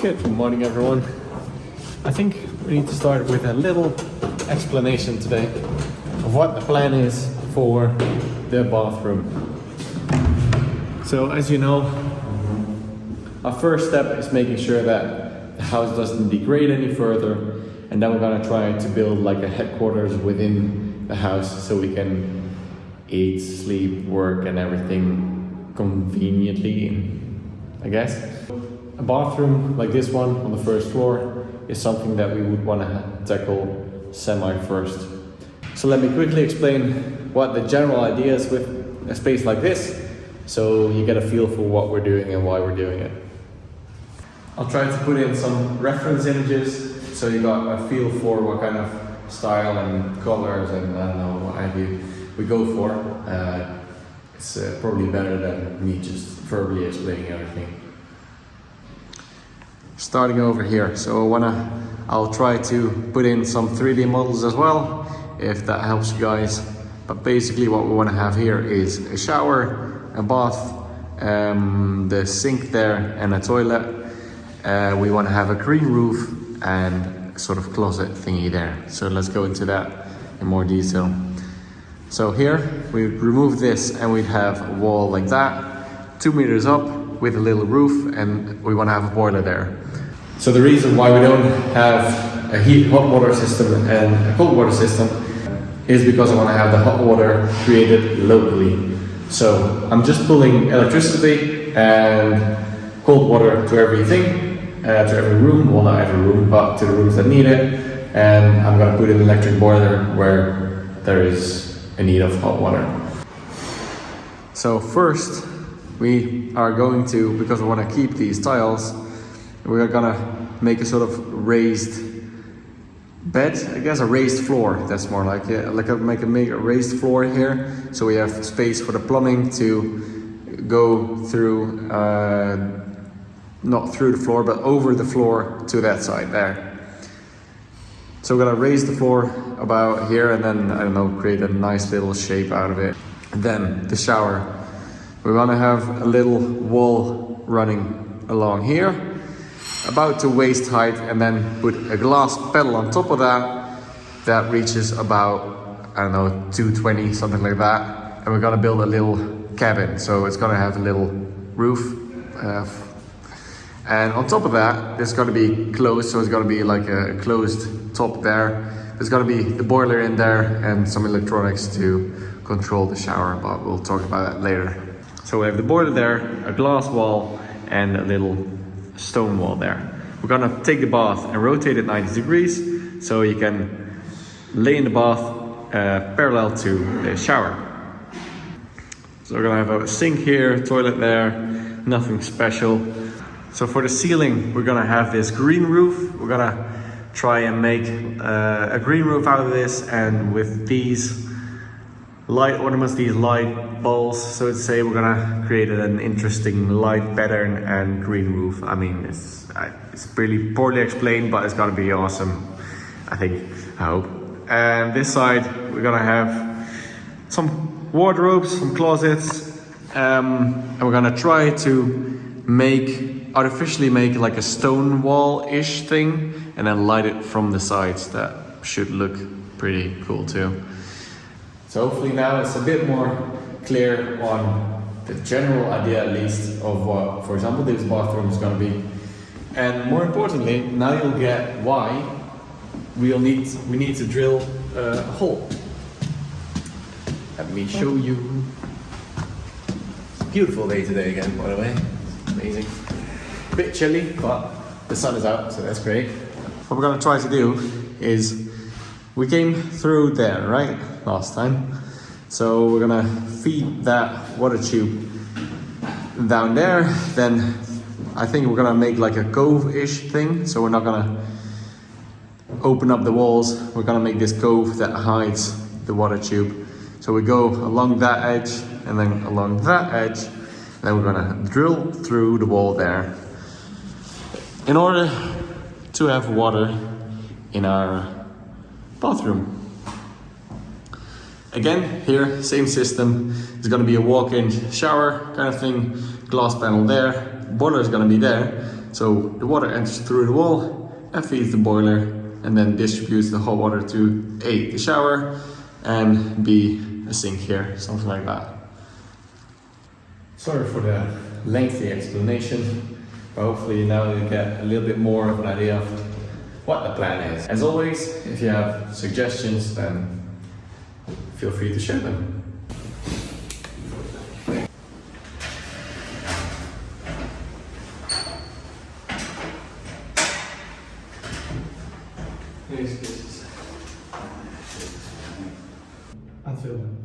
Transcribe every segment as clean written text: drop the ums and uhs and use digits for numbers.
Good morning, everyone. I think we need to start with a little explanation today of what the plan is for the bathroom. So as you know, our first step is making sure that the house doesn't degrade any further, and then we're gonna try to build like a headquarters within the house so we can eat, sleep, work and everything conveniently, I guess. A bathroom like this one on the first floor is something that we would want to tackle semi first. So let me quickly explain what the general idea is with a space like this, so you get a feel for what we're doing and why we're doing it. I'll try to put in some reference images so you got a feel for what kind of style and colors and I don't know what have you we go for. It's probably better than me just verbally explaining everything. Starting over here, so I'll try to put in some 3D models as well, if that helps you guys. But basically what we want to have here is a shower, a bath, the sink there and a toilet. We want to have a green roof and sort of closet thingy there. So let's go into that in more detail. So here we remove this and we'd have a wall like that, 2 meters up with a little roof, and we want to have a boiler there. So the reason why we don't have a hot water system and a cold water system is because I want to have the hot water created locally. So I'm just pulling electricity and cold water to everything, to every room, well not every room, but to the rooms that need it. And I'm going to put in an electric boiler where there is a need of hot water. So first we are going to, because we want to keep these tiles, we're gonna make a sort of raised bed, I guess a raised floor, that's more like it. Make a raised floor here, so we have space for the plumbing to go through, not through the floor, but over the floor to that side there. So we're gonna raise the floor about here and then, I don't know, create a nice little shape out of it. And then the shower. We wanna have a little wall running along here, about to waist height, and then put a glass pedal on top of that that reaches about, I don't know, 220, something like that. And we're gonna build a little cabin, so it's gonna have a little roof. And on top of that, it's gonna be closed, so it's gonna be like a closed top there. There's gonna be the boiler in there and some electronics to control the shower, but we'll talk about that later. So we have the boiler there, a glass wall, and a little stone wall there. We're gonna take the bath and rotate it 90 degrees so you can lay in the bath parallel to the shower. So we're gonna have a sink here, toilet there, nothing special. So for the ceiling, we're gonna have this green roof. We're gonna try and make a green roof out of this, and with these light ornaments, these light balls, so to say, we're gonna create an interesting light pattern and green roof. I mean, it's really poorly explained, but it's gonna be awesome, I think, I hope. And this side, we're gonna have some wardrobes, some closets, and we're gonna try to artificially make like a stone wall-ish thing, and then light it from the sides. That should look pretty cool too. So hopefully now it's a bit more clear on the general idea, at least, of what, for example, this bathroom is going to be. And more importantly, now you'll get why we need to drill a hole. Let me show you. It's a beautiful day today again, by the way. It's amazing. A bit chilly, but the sun is out, so that's great. What we're going to try to do is, we came through there, right? Last time. So we're gonna feed that water tube down there. Then I think we're gonna make like a cove-ish thing. So we're not gonna open up the walls. We're gonna make this cove that hides the water tube. So we go along that edge and then along that edge. And then we're gonna drill through the wall there in order to have water in our bathroom. Again, here, same system. There's gonna be a walk-in shower kind of thing, glass panel there, boiler is gonna be there. So the water enters through the wall and feeds the boiler, and then distributes the hot water to A, the shower, and B, a sink here, something like that. Sorry for the lengthy explanation, but hopefully now you get a little bit more of an idea of what the plan is. As always, if you have suggestions, then feel free to share them.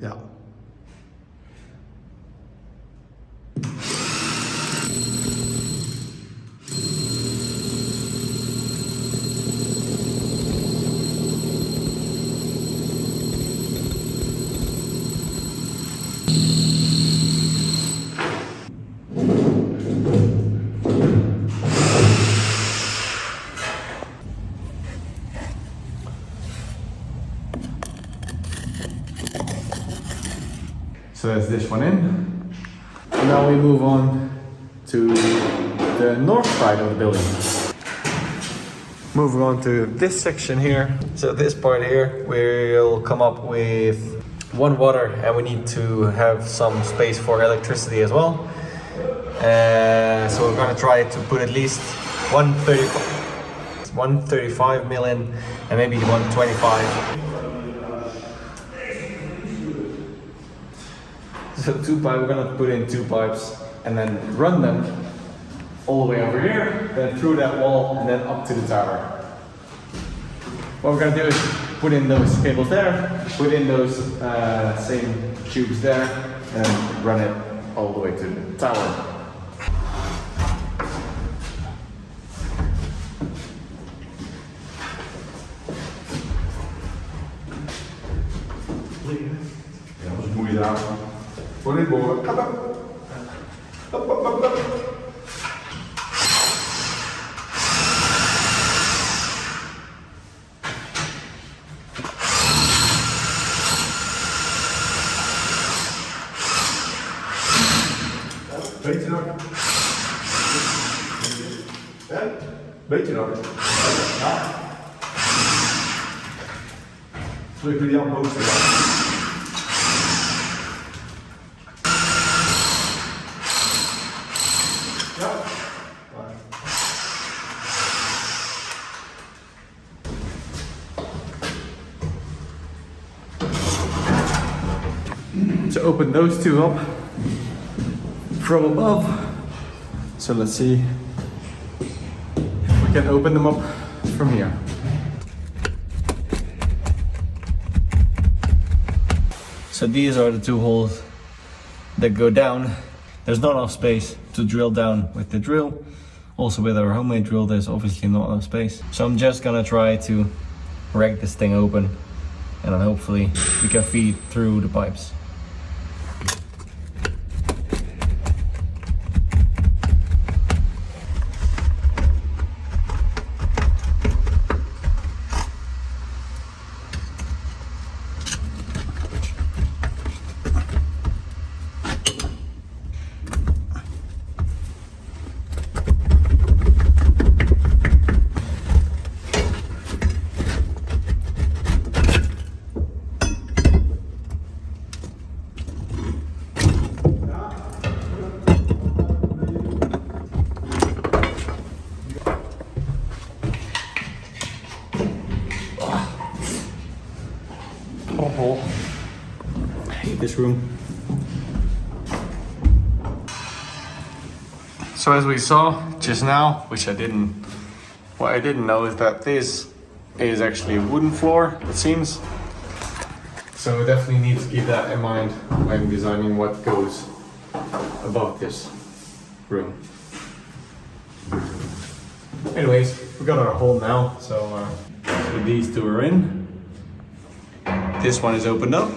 Ja. So that's this one in. Now we move on to the north side of the building. Moving on to this section here. So this part here, we'll come up with one water, and we need to have some space for electricity as well. So we're gonna try to put at least 135 million and maybe 125. So we're gonna put in 2 pipes and then run them all the way over here, then through that wall and then up to the tower. What we're gonna do is put in those cables there, put in those same tubes there, and run it all the way to the tower. Ja, dat is een mooie draad. Voor dit boren. Beetje nog. Beetje nog. Ja. Terug naar die andere bovenste. To open those 2 up from above. So let's see if we can open them up from here. So these are the 2 holes that go down. There's not enough space to drill down with the drill. Also with our homemade drill, there's obviously not enough space. So I'm just gonna try to rake this thing open, and then hopefully we can feed through the pipes. I hate this room. So as we saw just now, what I didn't know is that this is actually a wooden floor, it seems. So we definitely need to keep that in mind when designing what goes above this room. Anyways, we got our hole now, so these 2 are in. This one is opened up.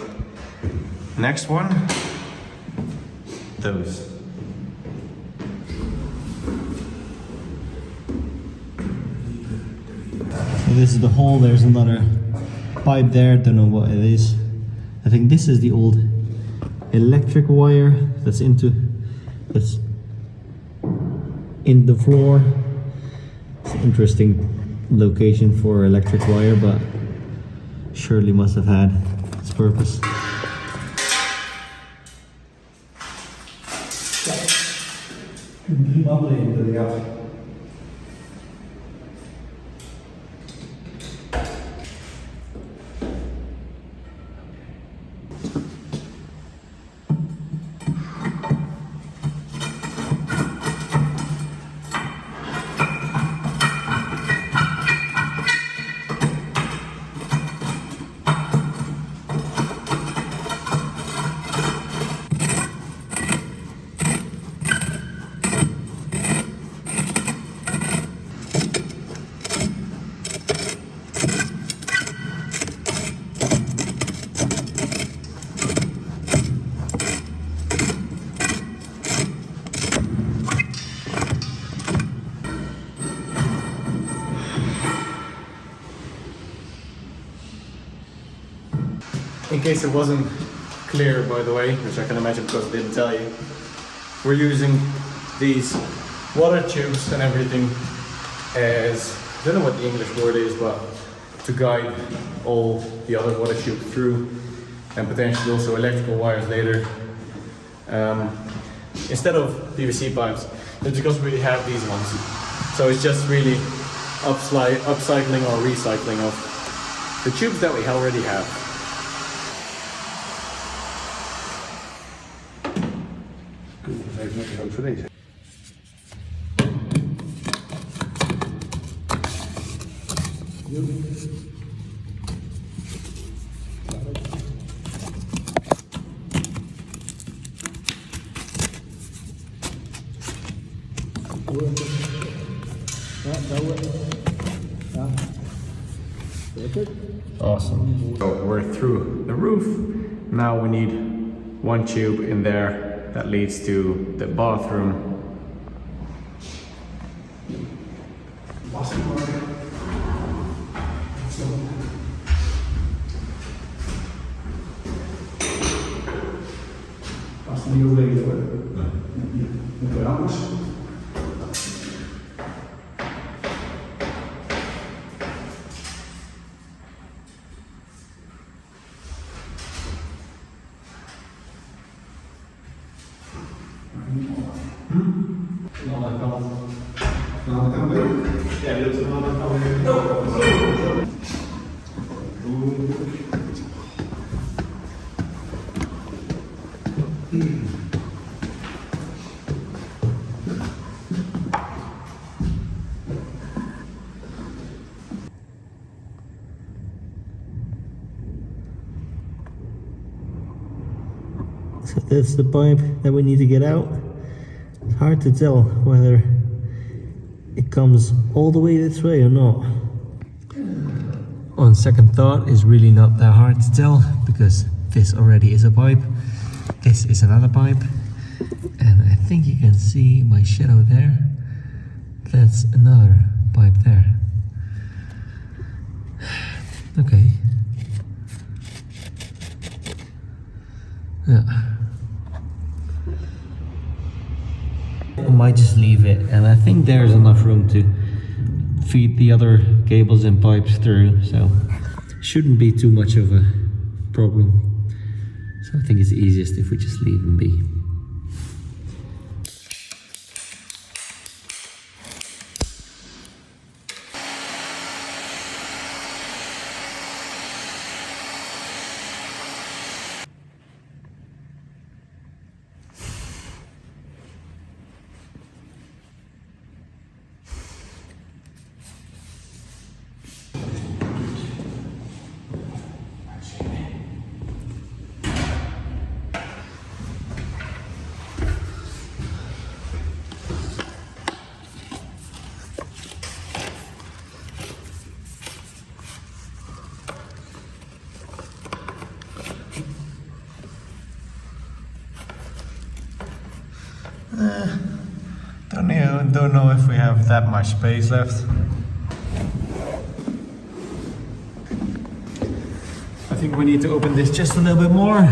Next one, those. So this is the hole, there's another pipe there, don't know what it is. I think this is the old electric wire that's in the floor. interesting location for electric wire, but surely must have had its purpose. In case it wasn't clear, by the way, which I can imagine because I didn't tell you, we're using these water tubes and everything as, I don't know what the English word is, but to guide all the other water tubes through, and potentially also electrical wires later. Instead of PVC pipes, it's because we have these ones. So it's just really upcycling or recycling of the tubes that we already have. Even net groot voor deze. Awesome. So we're through the roof. Now we need one tube in there that leads to the bathroom. Als het niet overleefd wordt, moet er anders. Ja, die doet het dan alweer. So that's the pipe that we need to get out. It's hard to tell whether it comes all the way this way or not. On second thought, it's really not that hard to tell because this already is a pipe. This is another pipe. And I think you can see my shadow there. That's another pipe there. Okay. Yeah. I might just leave it, and I think there's enough room to feed the other cables and pipes through, so shouldn't be too much of a problem. So I think it's easiest if we just leave them be. Don't know if we have that much space left. I think we need to open this just a little bit more.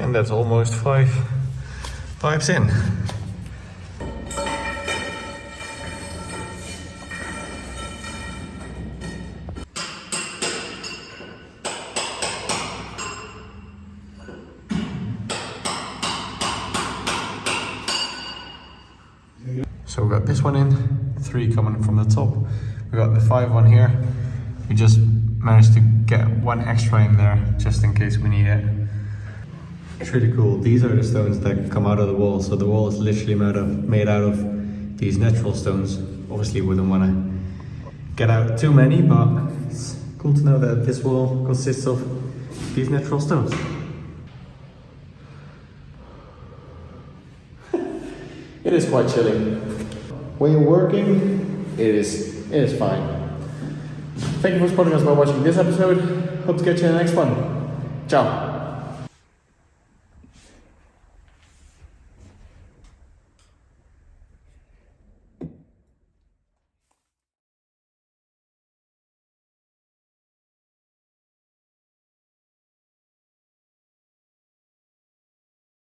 And that's almost 5 pipes in. So we got this one in, 3 coming from the top. We got the 5 one here. We just managed to get 1 extra in there just in case we need it. It's really cool. These are the stones that come out of the wall. So the wall is literally made out of these natural stones. Obviously we wouldn't want to get out too many, but it's cool to know that this wall consists of these natural stones. It is quite chilly. When you're working, it is fine. Thank you for supporting us by watching this episode. Hope to get you in the next one. Ciao.